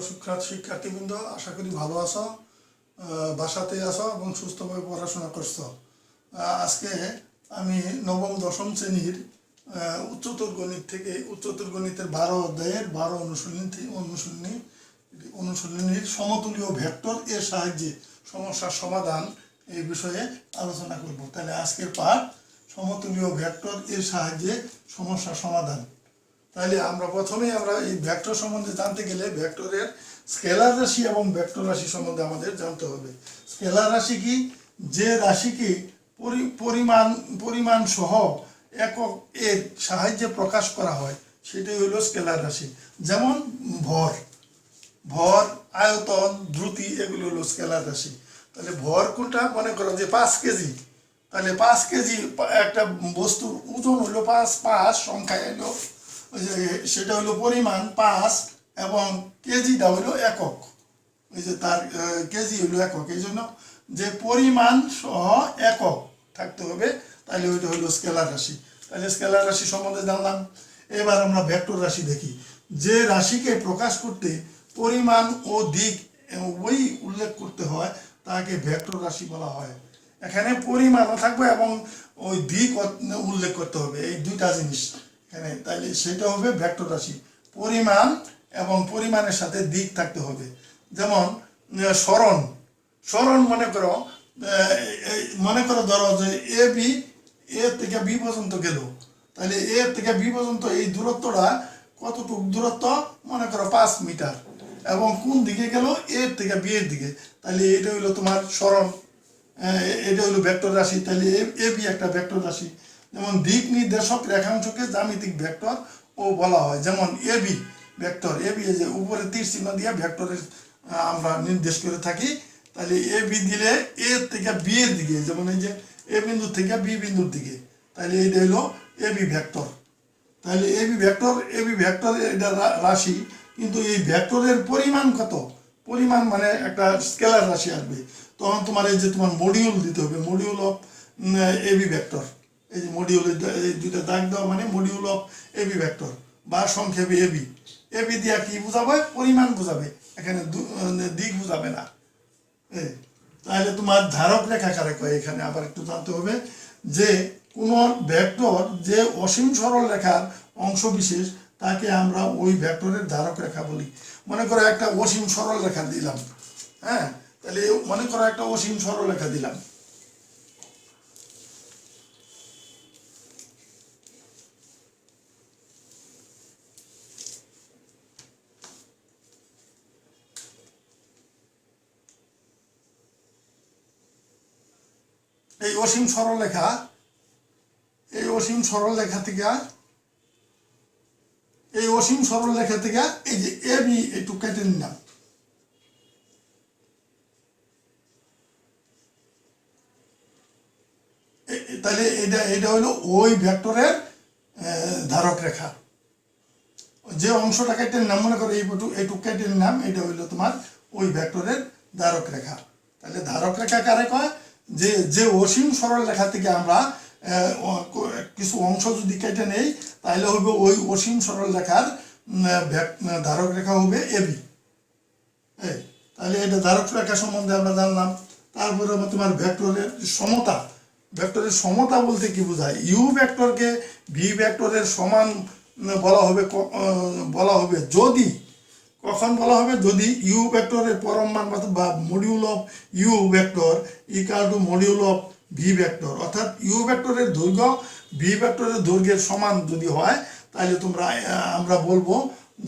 শিক্ষার্থীবৃন্দ, আশা করি ভালো আছো, বাসাতে আছো এবং সুস্থভাবে পড়াশোনা করছো। আজকে আমি নবম দশম শ্রেণীর উচ্চতর গণিত থেকে উচ্চতর গণিতের 12 অধ্যায়ের 12 অনুশীলনীর সমতুল্য ভেক্টর এর সাহায্যে সমস্যার সমাধান এই বিষয়ে আলোচনা করব। তাহলে আজকের পাঠ সমতুল্য ভেক্টর এর সাহায্যে সমস্যার সমাধান। তাহলে আমরা প্রথমেই এই ভেক্টর সম্বন্ধে জানতে গেলে ভেক্টরের স্কেলার রাশি এবং ভেক্টর রাশি সম্বন্ধে আমাদের জানতে হবে। স্কেলার রাশি কি? যে রাশিকে পরিমাণ সহ একক এর সাহায্যে প্রকাশ করা হয় সেটাই হলো স্কেলার রাশি। যেমন ভর, আয়তন, দ্রুতি, এগুলো হলো স্কেলার রাশি। তাহলে ভর কোনটা? মনে করো যে 5 কেজি, তাহলে 5 কেজি একটা বস্তুর ওজন হলো 5 সংখ্যায় এলো, সেটা হলো পরিমাণ 5 এবং কেজিটা হলো একক, ওই যে তার কেজি হলো একক, এই জন্য যে পরিমাণ সহ একক থাকতে হবে, তাহলে ওইটা হলো স্কেলার রাশি। তাহলে স্কেলার রাশি সম্বন্ধে জানলাম। এবার আমরা ভেক্টর রাশি দেখি। যে রাশিকে প্রকাশ করতে পরিমাণ ও দিক ওই উল্লেখ করতে হয় তাকে ভেক্টর রাশি বলা হয়। এখানে পরিমাণও থাকবে এবং ওই দিক উল্লেখ করতে হবে, এই দুইটা জিনিস এখানে, তাইলে সেটা হবে ভেক্টর রাশি। পরিমাণ এবং পরিমাণের সাথে দিক থাকতে হবে। যেমন সরণ মনে করো ধরো যে এ থেকে বি পর্যন্ত গেল, তাহলে এ থেকে বি পর্যন্ত এই দূরত্বটা কতটুকু দূরত্ব? মনে করো 5 মিটার, এবং কোন দিকে গেল? এর থেকে বি এর দিকে, তাহলে এটা হইলো তোমার সরণ, এটা হইলো ভেক্টর রাশি। তাহলে এ বি একটা ভেক্টর রাশি। যেমন দিক নির্দেশক রেখাংশকে জ্যামিতিক ভেক্টর ও বলা হয়। যেমন এ বি ভেক্টর, এ বি যে উপরে তীর চিহ্ন দিয়ে ভেক্টরের আমরা নির্দেশ করে থাকি। তাহলে এ বি দিলে এ থেকে বি এর দিকে, যেমন এই যে এ বিন্দু থেকে বি বিন্দুর দিকে, তাহলে এটা হলো এ বি ভেক্টর। তাহলে এ বি ভেক্টর এটা রাশি, কিন্তু এই ভেক্টরের পরিমাণ কত? পরিমাণ মানে একটা স্কেলার রাশি আসবে, তখন তোমার এই যে তোমার মডিউল দিতে হবে, module of A B vector. এই যে মডিউলের এই দুইটা দাগ দেওয়া মানে module of A B vector, বা সংক্ষেপে এ বি দিয়া কি বোঝাবে? পরিমাণ বোঝাবে, এখানে দিক বোঝাবে না। তাহলে তোমার ধারক রেখা কারে কয়? এখানে আবার একটু জানতে হবে যে কোন ভেক্টর যে অসীম সরল রেখার অংশ বিশেষ তাকে আমরা ওই ভেক্টরের ধারক রেখা বলি। মনে করো একটা অসীম সরল রেখা দিলাম, হ্যাঁ, তাহলে মনে করো একটা অসীম সরল রেখা দিলাম, এই অসীম সরল রেখা থেকে এই যে এ বি একটু কেটে নিলাম, তাহলে এটা হলো ওই ভেক্টরের ধারক রেখা। যে অংশটা কেটে নিলাম, মনে করো এইটুকু কেটে নিলাম, এটা হইলো তোমার ওই ভেক্টরের ধারক রেখা। তাহলে ধারক রেখা কারে কয়? যে অসীম সরল রেখা থেকে আমরা কিছু অংশ যদি কেটে নেই, তাহলে হবে ওই অসীম সরল রেখার ধারক রেখা হবে এবি। তাহলে এটা ধারক রেখা সম্বন্ধে আমরা জানলাম। তারপরে তোমার ভেক্টরের সমতা বলতে কি বোঝায়? ইউ ভেক্টরকে ভি ভেক্টরের সমান বলা হবে যদি, কখন বলা হবে? যদি ইউ ভেক্টরের পরম মান বা module of U vector equal to module of V vector, অর্থাৎ ইউ ভেক্টরের দৈর্ঘ্য ভি ভেক্টরের দৈর্ঘ্যের সমান যদি হয়, তাহলে আমরা বলবো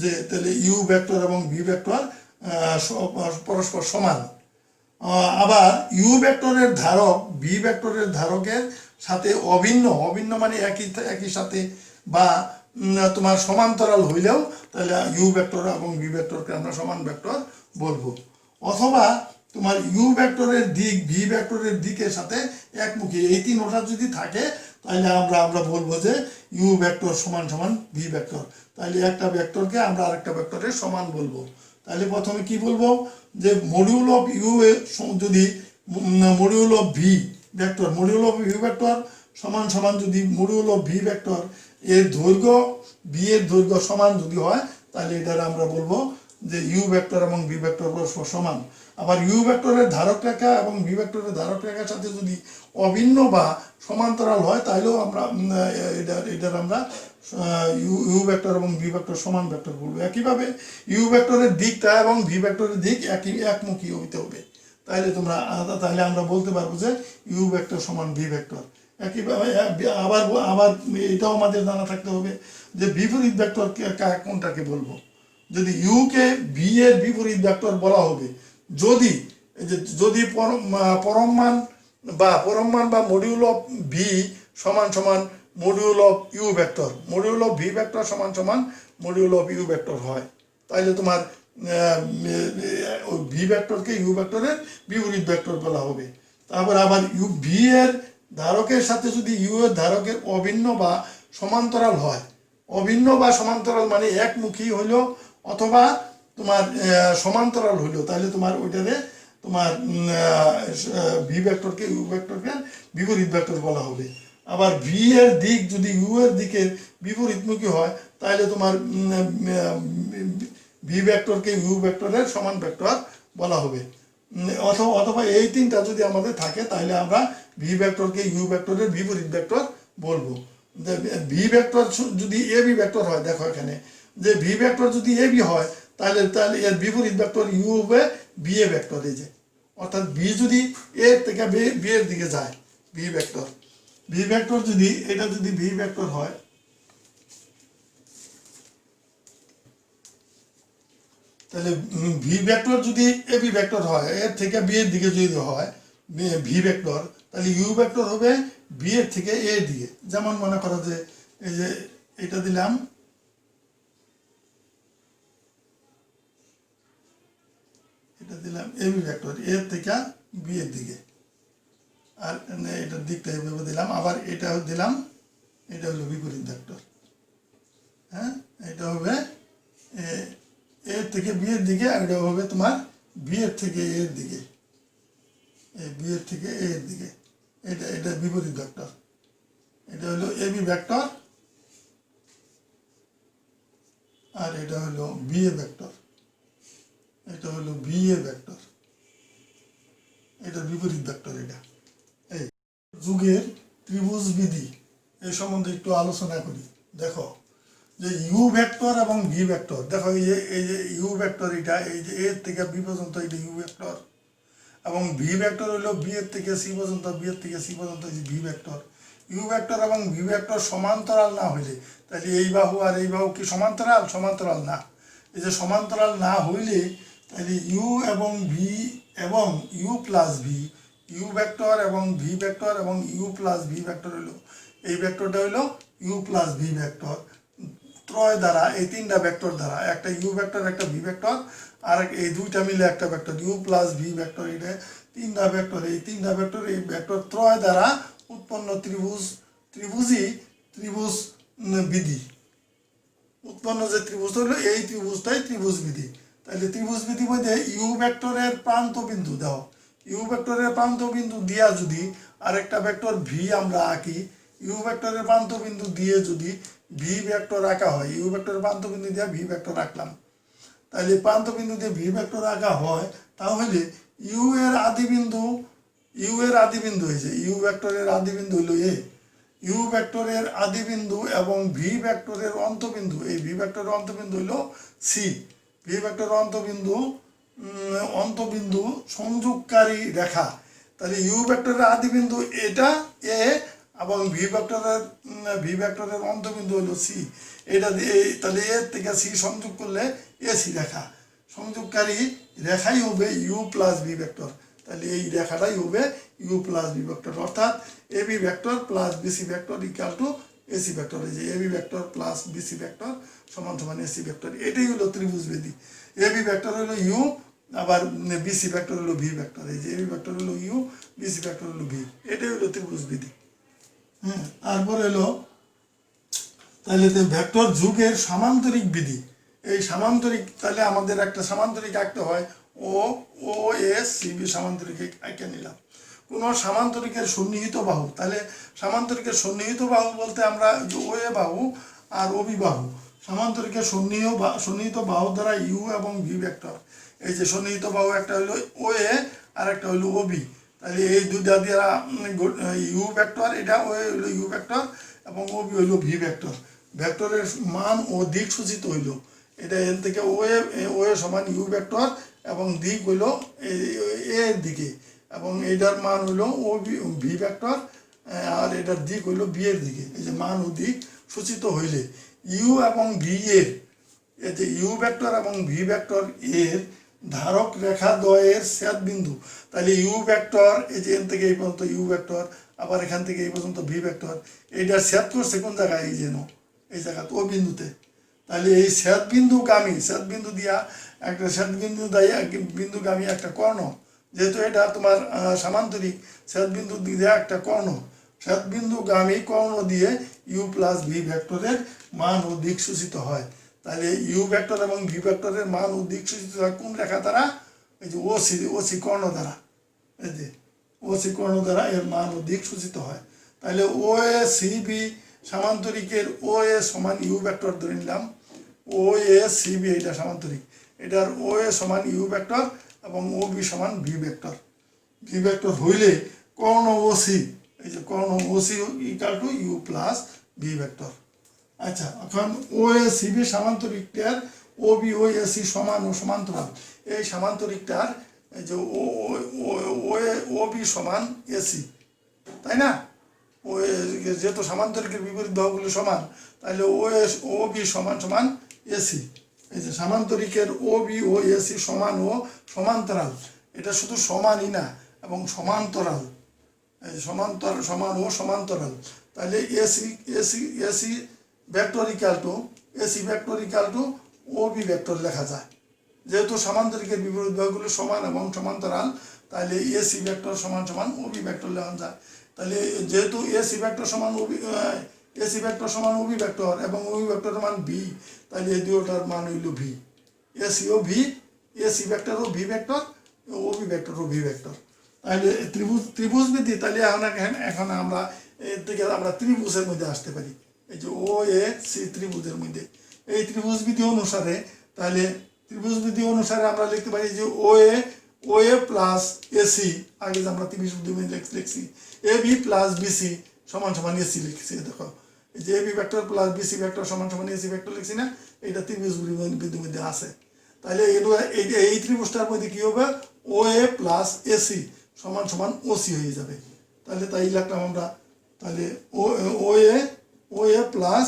যে তাহলে ইউ ভেক্টর এবং ভি ভেক্টর পরস্পর সমান। আবার ইউ ভেক্টরের ধারক ভি ভেক্টরের ধারকের সাথে অভিন্ন মানে একই সাথে বা তোমার সমান্তরাল হইলেও তাহলে ইউ ভেক্টর এবং ভি ভেক্টরকে আমরা সমান ভেক্টর বলবো। অথবা তোমার ইউ ভেক্টরের দিক ভি ভেক্টরের দিকের সাথে একমুখী, এই তিনটা যদি থাকে তাহলে আমরা বলবো যে ইউ ভেক্টর সমান ভি ভেক্টর। তাহলে একটা ভেক্টরকে আমরা আরেকটা ভেক্টরের সমান বলবো। তাহলে প্রথমে কি বলবো? যে মডিউল অফ ইউ যদি মডিউল অফ ভি ভেক্টর সমান যদি মডিউল অফ ভি ভেক্টর এর দৈর্ঘ্য বি এর দৈর্ঘ্য সমান যদি হয়, তাহলে এটা আমরা বলবো যে ইউ ভেক্টর এবং ভি ভেক্টর পরস্পর সমান। আবার ইউ ভেক্টরের ধারক রেখা এবং ভি ভেক্টরের ধারক রেখার সাথে যদি অভিন্ন বা সমান্তরাল হয় তাহলেও আমরা এটার আমরা ইউ ভেক্টর এবং ভি ভেক্টর সমান ভেক্টর বলবো। একইভাবে ইউ ভেক্টরের দিকটা এবং ভি ভেক্টরের দিক একমুখী হইতে হবে। তাহলে আমরা বলতে পারবো যে ইউ ভেক্টর সমান ভি ভেক্টর। একইভাবে আবার আবার এটাও আমাদের জানা থাকতে হবে যে বিপরীত ভেক্টর কোনটাকে বলবো। যদি ইউ কে ভি এর বিপরীত ভেক্টর বলা হবে যদি যদি পরমমান বা মডিউল অফ ভি সমান সমান module of U vector, module of V vector সমান সমান মডিউল অফ ইউ ভেক্টর হয়, তাইলে তোমার ভি ভেক্টরকে ইউ ভেক্টরের বিপরীত ভেক্টর বলা হবে। তারপর আবার ইউ ভি এর ধারকের সাথে যদি ইউ এর ধারকের অভিন্ন বা সমান্তরাল হয়, অভিন্ন বা সমান্তরাল মানে একমুখী হইল অথবা তোমার সমান্তরাল হইল, তাহলে তোমার ওইটারে তোমার ভি ভেক্টরকে ইউ ভেক্টরকে বিপরীত ভেক্টর বলা হবে। আবার ভি এর দিক যদি ইউ এর দিকের বিপরীতমুখী হয় তাহলে তোমার ভি ভেক্টরকে ইউ ভেক্টরের সমান ভেক্টর বলা হবে। অথবা এই তিনটা যদি আমাদের থাকে তাহলে আমরা ভি ভেক্টরকে ইউ ভেক্টরের বিপরীত ভেক্টর বলবো। ভি ভেক্টর যদি এ বি ভেক্টর হয়, দেখো এখানে যে ভি ভেক্টর যদি এ বি হয় তাহলে এর বিপরীত ভেক্টর ইউ হবে বি এ ভেক্টর। এই যে অর্থাৎ বি যদি এ থেকে বি এর দিকে যায়, ভি ভেক্টর যদি এটা যদি ভি ভেক্টর হয় তাহলে ভি ভেক্টর যদি এ বি ভেক্টর হয়, এর থেকে বি এর দিকে যদি হয় ভি ভেক্টর, তাহলে ইউ ভেক্টর হবে বি এর থেকে এ এর দিকে। যেমন মনে করো যে এই যে এটা দিলাম, এটা দিলাম এ বি ভেক্টর এর থেকে বি এর দিকে, আর এটার দিকটা এভাবে দিলাম, আবার এটা দিলাম, এটা হলো বিপরীত ভেক্টর। হ্যাঁ, এটা হবে এর থেকে বি এর দিকে, আর এটা হবে তোমার বি এর থেকে এর দিকে, বি এর থেকে এর দিকে। এটা বিপরীত ভেক্টর। এটা হলো এ বি ভেক্টর আর এটা হলো বি এ ভেক্টর, এটা হলো বি এ ভেক্টর, এটা বিপরীত ভেক্টর। এটা এই যুগের ত্রিভুজ বিধি এই সম্বন্ধে একটু আলোচনা করি। দেখো যে ইউ ভেক্টর এবং ভি ভেক্টর, দেখো এই যে ইউ ভেক্টর, এটা এই যে এর থেকে বি পর্যন্ত এটা ইউ ভেক্টর, এবং ভি ভেক্টর হলো বি এর থেকে সি পর্যন্ত, বি এর থেকে সি পর্যন্ত এই যে ভি ভেক্টর। ইউ ভেক্টর এবং ভি ভেক্টর সমান্তরাল না হইলে তাহলে এই বাহু আর এই বাহু কি সমান্তরাল? সমান্তরাল না। এই যে সমান্তরাল না হইলে তাহলে ইউ এবং ভি এবং U plus V, U vector এবং ভি ভেক্টর এবং ইউ প্লাস ভি ভেক্টর হইলো, এই ভেক্টরটা হইলো ইউ প্লাস ভি ভেক্টর। ত্রয় দ্বারা এই তিনটা ভেক্টর দ্বারা, একটা ইউ ভেক্টর একটা ভি ভেক্টর আর এই দুইটা মিলে একটা vector U plus V vector, এটা তিনটা ভেক্টর, এই তিনটা ভেক্টর এই ভেক্টর ত্রয় দ্বারা উৎপন্ন ত্রিভুজ বিধি উৎপন্ন যে ত্রিভুজ হলো এই ত্রিভুজটাই ত্রিভুজ বিধি। তাহলে ত্রিভুজ বিধি মধ্যে ইউ ভেক্টরের প্রান্ত বিন্দু দাও, ইউ ভেক্টরের প্রান্ত বিন্দু দিয়া যদি আরেকটা ভেক্টর ভি আমরা আঁকি, ইউ ভেক্টরের প্রান্ত বিন্দু দিয়ে যদি ভি ভেক্টর আঁকা হয়, ইউ ভেক্টরের প্রান্ত বিন্দু দিয়ে ভি ভেক্টর আঁকলাম, তাহলে প্রান্ত বিন্দু দিয়ে ভি ভেক্টর আঁকা হয়, তাহলে ইউ এর আদি বিন্দু হয়েছে, ইউ ভেক্টরের আদি বিন্দু হলো এ, ইউ ভেক্টরের আদি বিন্দু এবং ভি ভেক্টরের অন্তবিন্দু, এই ভি ভেক্টরের অন্তবিন্দু হলো সি, ভি ভেক্টরের অন্তবিন্দু সংযোগকারী রেখা। তাহলে ইউ ভেক্টরের আদি বিন্দু এটা এ এবং ভি ভেক্টরের অন্তবিন্দু হলো সি, এটা দিয়ে তাহলে এর থেকে সি সংযোগ করলে এসি রেখা, সংযোগকারী রেখাই হবে ইউ প্লাস ভি ভেক্টর। তাহলে এই রেখাটাই হবে ইউ প্লাস ভি ভেক্টর, অর্থাৎ A B vector plus BC vector equal to AC vector. এই যে A B vector plus BC vector সমান সমান এসি ভেক্টর, এটাই হলো ত্রিভুজ বিধি। এ বি ভেক্টর হলো ইউ, আবার বিসি ভেক্টর হলো ভি ভেক্টর, এই যে এ বি ভেক্টর হলো ইউ, বিসি ভেক্টর হলো ভি, এটাই হলো ত্রিভুজ বিধি। হ্যাঁ, তারপর এলো তাহলে ভেক্টর যুগের সামান্তরিক বিধি। এই সামান্তরিক, তাহলে আমাদের একটা সামান্তরিক আঁকতে হয়, ও এস সি বি সামান্তরিক আঁকে নিলাম। কোনো সামান্তরিকের সন্নিহিত বাহু, তাহলে সামান্তরিকের সন্নিহিত বাহু বলতে আমরা ও এ বাহু আর ও বি বাহু, সামান্তরিকের সন্নিহিত বাহু দ্বারা ইউ এবং ভি ভেক্টর, এই যে সন্নিহিত বাহু একটা হলো ও এ আর একটা হলো ও বি, তাহলে এই দুইটা দ্বারা ইউ ভেক্টর, এটা ও হইলো ইউ ভেক্টর এবং ও বি হইলো ভি ভেক্টর। ভেক্টরের মান ও দিক সূচিত হইল, এটা এন থেকে ও এ সমান ইউ ভেক্টর এবং দিক হইল এর দিকে, এবং এটার মান হইলো ও ভি ভেক্টর আর এটার দিক হইল বি এর দিকে। এই যে মান ও দিক সূচিত হইলে ইউ এবং ভি এর, এই যে ইউ ভেক্টর এবং ভি ভেক্টর এর ধারক রেখা দ্বয়ের ছেদ বিন্দু, তাহলে ইউ ভেক্টর এই যে এন থেকে এই পর্যন্ত ইউ ভেক্টর, আবার এখান থেকে এই পর্যন্ত ভি ভেক্টর, এইটার ছেদ করছে কোন জায়গায়, এই যেন এই জায়গা ও বিন্দুতে। তাহলে এই ছেদ বিন্দু দিয়া একটা ছেদ বিন্দুগামী একটা কর্ণ, যেহেতু এটা তোমার সামান্তরিক, ছেদ বিন্দু দিয়ে একটা কর্ণ, ছেদ বিন্দুগামী কর্ণ দিয়ে ইউ প্লাস ভি ভেক্টরের মান ও দিক সূচিত হয়। তাহলে ইউ ভেক্টর এবং ভি ভেক্টরের মান ও দিক সূচিত হয় কোন রেখা দ্বারা, এই যে ওসি কর্ণ দ্বারা, এই যে ওসি কর্ণ দ্বারা এর মান ও দিক সূচিত হয়। তাহলে ও এ সি বি সামান্তরিকের ও এ সমান ইউ ভেক্টর ধরে নিলাম, ও এ সি বি এটা সামান্তরিক, এটার ও এ সমান ইউ ভেক্টর এবং ও বি সমান ভি ভেক্টর। ভি ভেক্টর হইলে কর্ণ ও সি, এই যে কর্ণ O C equal to U plus V vector. আচ্ছা, এখন ও এ সি বি সামান্তরিকটার ও বি ও এ সি সমান ও সমান্তরাল, এই সামান্তরিকটার এই যে ও বি সমান এসি, তাই না? ও যেহেতু সামান্তরিকের বিপরীত বাহুগুলো সমান, তাহলে ও বি সমান সমান এসি। এই যে সামান্তরিকের ও বি ও এসি সমান ও সমান্তরাল, এটা শুধু সমানই না এবং সমান্তরাল, সমান ও সমান্তরাল। তাহলে AC vector equal to O B vector লেখা যায়, যেহেতু সামান্তরিকের বিপরীত বাহুগুলো সমান এবং সমান্তরাল, তাহলে এসি ভেক্টর সমান সমান ও বি ভেক্টর লেখা যায়। তাহলে যেহেতু এসি ভেক্টর সমান ও বি ভেক্টর এবং ও বি ভেক্টরের মান ভি, তাহলে এই দুটোটার মান হইল ভি, এসি ভেক্টর ও ভি ভেক্টর, ও বি ভেক্টর ও ভি ভেক্টর। তাহলে ত্রিভুজবিধি, তাহলে এখন আমরা এর থেকে আমরা ত্রিভুজের মধ্যে আসতে পারি, এই যে ও এ সি ত্রিভুজের মধ্যে। এই ত্রিভুজবিধি অনুসারে, তাহলে ত্রিভুজবিধি অনুসারে আমরা লিখতে পারি যে ও এ প্লাস এসি, আগে যে আমরা ত্রিভুজবিধি লিখছি এ বি প্লাস বিসি সমান সমান এসি লিখছি, দেখো এই যে A B vector plus BC vector সমান সমান এসি ভেক্টর লিখছি না, এটা ত্রিভুজবিধির মধ্যে আছে। তাহলে এই ত্রিভুজটার মধ্যে কি হবে, ও এ প্লাস এসি সমান সমান ওসি হয়ে যাবে। তাহলে তাই লিখলাম আমরা, তাহলে ও এ প্লাস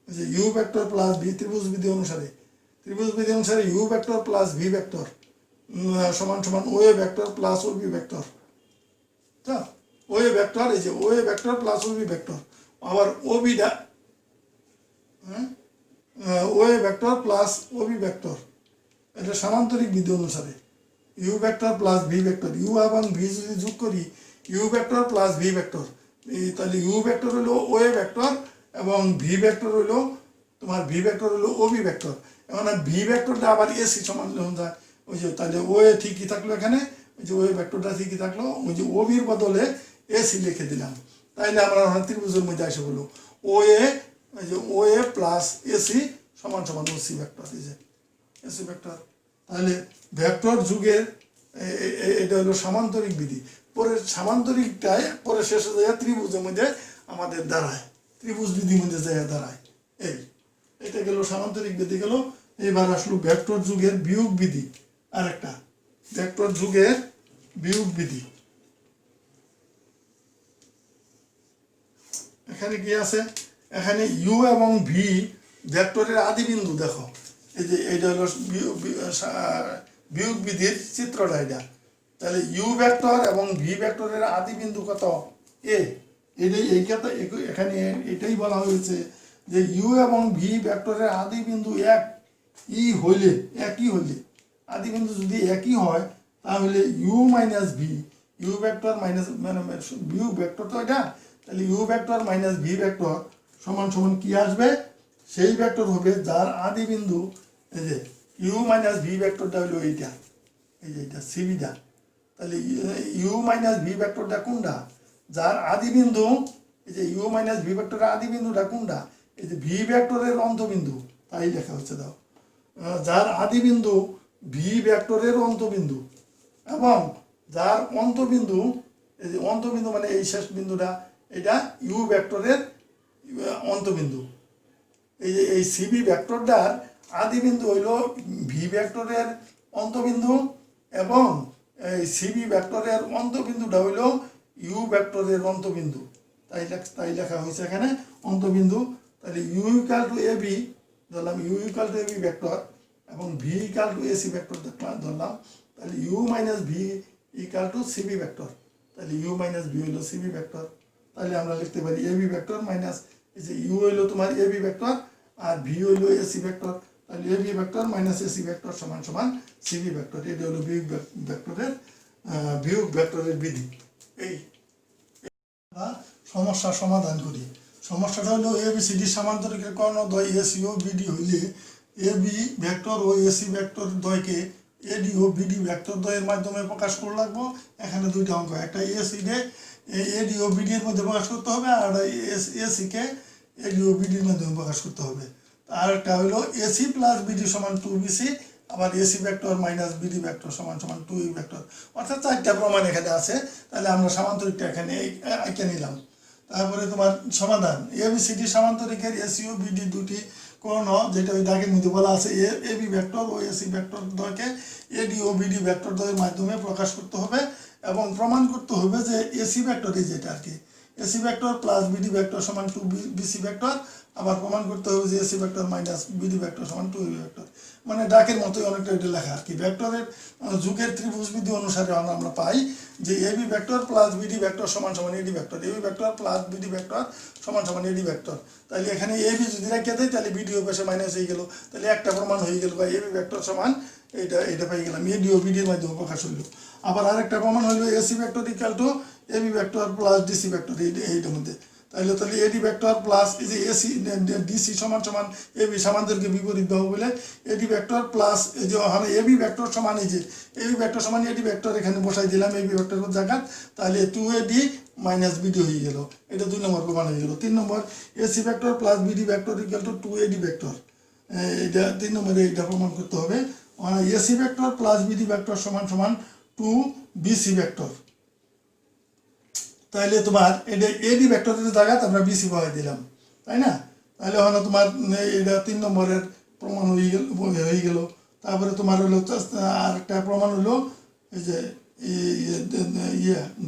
যে ইউ ভেক্টর প্লাস ভি, ত্রিভুজবিধি অনুসারে U vector plus V vector সমান সমান O A vector plus O B vector. O A vector, এই যে O A vector plus O B vector, আবার ও বিটা O A vector plus O B vector, এটা সামান্তরিক বিধি অনুসারে U vector plus V vector, U এবং ভি যদি যোগ করি U vector plus V vector, তাহলে ইউ ভেক্টর হলো ও এ ভেক্টর এবং ভি ভেক্টর হলো ও বি ভেক্টর। এখন ভি ভেক্টরটা আবার এসি সমান যায়, ওই যে তাহলে ও এ ঠিকই থাকলো, এখানে ওই যে ও এ ভেক্টরটা ঠিকই থাকলো, ওই যে ও বির বদলে এসি লিখে দিলাম। তাইলে আমরা ত্রিভুজের মধ্যে এসে বললো ও এ প্লাস এসি সমান সমান ওসি ভেক্টর, এই যে এসি ভেক্টর। তাহলে ভেক্টর যুগের এটা হলো সামান্তরিক বিধি। পরে সামান্তরিকটায় পরে শেষে যায় ত্রিভুজের মধ্যে আমাদের দাঁড়ায়, ত্রিভুজ বিধির মধ্যে যায় দাঁড়ায়। এটা গেল সামান্তরিক বিধি গেল। এবার আসলো ভেক্টর যুগের বিয়োগ বিধি, আরেকটা ভেক্টর যুগের বিয়োগ বিধি। এখানে কি আছে, এখানে ইউ এবং ভি ভেক্টরের আদি বিন্দু, দেখো এই যে এইটা হলো বিয়োগ বিধির চিত্রটা এটা। তাহলে ইউ ভেক্টর এবং ভি ভেক্টরের আদি বিন্দু কত, এ, এখানে এটাই বলা হয়েছে যে ইউ এবং ভি ভেক্টরের আদি বিন্দু একই হইলে, আদি বিন্দু যদি একই হয় তাহলে you minus V, U vector minus মানে বিয়োগ ভেক্টর তো এটা, তাহলে U vector minus V vector সমান সমান কি আসবে, সেই ভেক্টর হবে যার আদি বিন্দু, এই যে ইউ মাইনাস ভি ভেক্টরটা হলো এইটা, এই যে এটা সিবিটা। তাহলে ইউ মাইনাস ভি ভেক্টরটা কোনটা, যার আদি বিন্দু, এই যে ইউ মাইনাস ভি ভেক্টরের আদি বিন্দুটা কোনটা, এই যে ভি ভেক্টরের অন্তবিন্দু, তাই লেখা হচ্ছে দাও যার আদি বিন্দু ভি ভেক্টরের অন্তবিন্দু এবং যার অন্তবিন্দু এই যে অন্তবিন্দু মানে এই শেষ বিন্দুটা এটা ইউ ভেক্টরের অন্তবিন্দু এই যে এই সিবি ভেক্টরটার আদি বিন্দু হইল ভি ভেক্টরের অন্তবিন্দু এবং এই সিবি ভেক্টরের অন্তবিন্দুটা হইল ইউ ভেক্টরের অন্তবিন্দু তাই লেখা হয়েছে এখানে অন্তবিন্দু তাহলে u equal to A B ধরলাম u equal to A B vector এবং v equal to AC vector ধরলাম তাহলে you minus v equal to CB vector তাহলে ইউ মাইনাস ভি হইল সিবি ভেক্টর তাহলে আমরা লিখতে পারি এ বি ভেক্টর মাইনাস এই যে ইউ হইল তোমার এ বি ভেক্টর আর ভি হইল এসি ভেক্টর তাহলে A B vector minus AC vector সমান সমান সিবি ভেক্টর এটা হলো বিয়োগ ভেক্টরের বিধি এই সমস্যার সমাধান করি সমস্যাটা হলো A B C D সামান্তরিকের কর্ণদ্বয় AC O BD হইলে এ বি ভেক্টর ও এসি ভেক্টর দ্বয়কে এডি ও বিডি ভেক্টর দ্বয়ের মাধ্যমে প্রকাশ করে লাগবো এখানে দুইটা অঙ্ক একটা এসি ডে এডি ও বিডি এর মধ্যে প্রকাশ করতে হবে আর এসি কে এডি ও বিডির মাধ্যমে প্রকাশ করতে হবে আর একটা হলো এসি প্লাস বিডি সমান 2BC আবার AC vector minus BD vector সমান সমান 2E ভেক্টর অর্থাৎ চারটা প্রমাণ এখানে আছে তাহলে আমরা সামান্তরিকটা এখানে এঁকে নিলাম তারপরে তোমার সমাধান এবিসিডি সামান্তরিকের এসি ও বিডি দুটি কর্ণ যেটা ওই দাগের মধ্যে বলা আছে এবি ভেক্টর ও এসি ভেক্টর দ্বয়কে এডি ও বিডি ভেক্টর দ্বয়ের মাধ্যমে প্রকাশ করতে হবে এবং প্রমাণ করতে হবে যে এসি ভেক্টর এই যেটা আর কি AC vector plus BD vector সমান 2BC ভেক্টর আবার প্রমাণ করতে হবে যে AC vector minus BD vector সমান 2E ভেক্টর মানে ডাকের মতোই অনেকটা এটা লেখা আর কি ভেক্টরের যুগের ত্রিভুজবিধি অনুসারে আমরা পাই যে AB vector plus BD vector সমান সমান AD vector AB vector plus BD vector সমান সমান এডি ভেক্টর তাহলে এখানে এবি যদি রেখে দেয় তাহলে বিডি ও পাশে মাইনাস হয়ে গেল তাহলে একটা প্রমাণ হয়ে গেল বা এবি ভেক্টর সমান এটা পাই গেলাম এডি ও বিডির মাধ্যমে প্রকাশ হইল আবার আরেকটা প্রমাণ হইল AC vector equal to AB vector plus DC vector এইটার মধ্যে তাহলে এডি ভেক্টর প্লাস এই যে এসি ডিসি সমান সমান এবি সামান্তরিকের বিপরীত বাহু বলে এডি ভেক্টর প্লাস এই যে ওখানে এবি ভেক্টর সমান এই যে এবি ভেক্টর সমান এডি ভেক্টর এখানে বসাই দিলাম এবি ভেক্টর জায়গা তাহলে 2AD মাইনাস বিডি হয়ে গেল এটা 2 নম্বর প্রমাণ হয়ে গেল 3 number AC vector plus BD vector equal to 2AD vector এটা 3 নম্বরে এটা প্রমাণ করতে হবে AC vector plus BD vector সমান সমান 2BC ভেক্টর তাহলে তোমার এটা এডি ভেক্টরের জায়গায় আমরা বিসি বসাই দিলাম তাই না তাহলে হলো তোমার এটা 3 নম্বরের প্রমাণ হয়ে গেল তারপরে তোমার হলো আরেকটা প্রমাণ হলো এই যে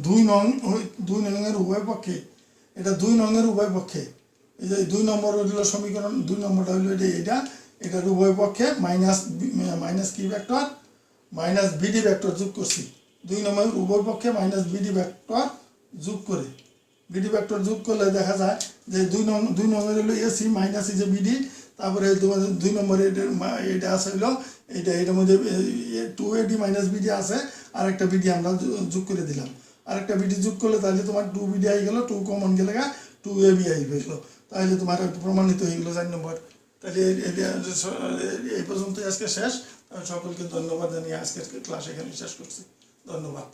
দুই নংয়ের উভয় পক্ষে এটা 2 নংয়ের উভয় পক্ষে এই যে 2 নম্বর হলো সমীকরণ 2 নম্বরটা হলো এটার উভয় পক্ষে মাইনাস কি ভেক্টর মাইনাস বিডি ভেক্টর যোগ করছি 2 নম্বরের উভয় পক্ষে মাইনাস বিডি ভেক্টর যোগ করে বিডি ভেক্টর যোগ করলে দেখা যায় যে 2 নম্বর হলো এসি মাইনাস এই যে বিডি তারপরে তোমাদের 2 নম্বরে এটা আছে হলো এটার মধ্যে 2AD মাইনাস বিডি আছে আর একটা বিডি আমরা যোগ করে দিলাম আরেকটা বিডি যোগ করলে তাহলে তোমার 2BD আই গেল 2 কমন গেলে 2AB আই গেল তাহলে তোমার প্রমাণিত হয়ে গেল 4 নম্বর তাহলে এই পর্যন্ত আজকে শেষ সকলকে ধন্যবাদ জানিয়ে আজকের ক্লাস এখানে শেষ করছি ধন্যবাদ।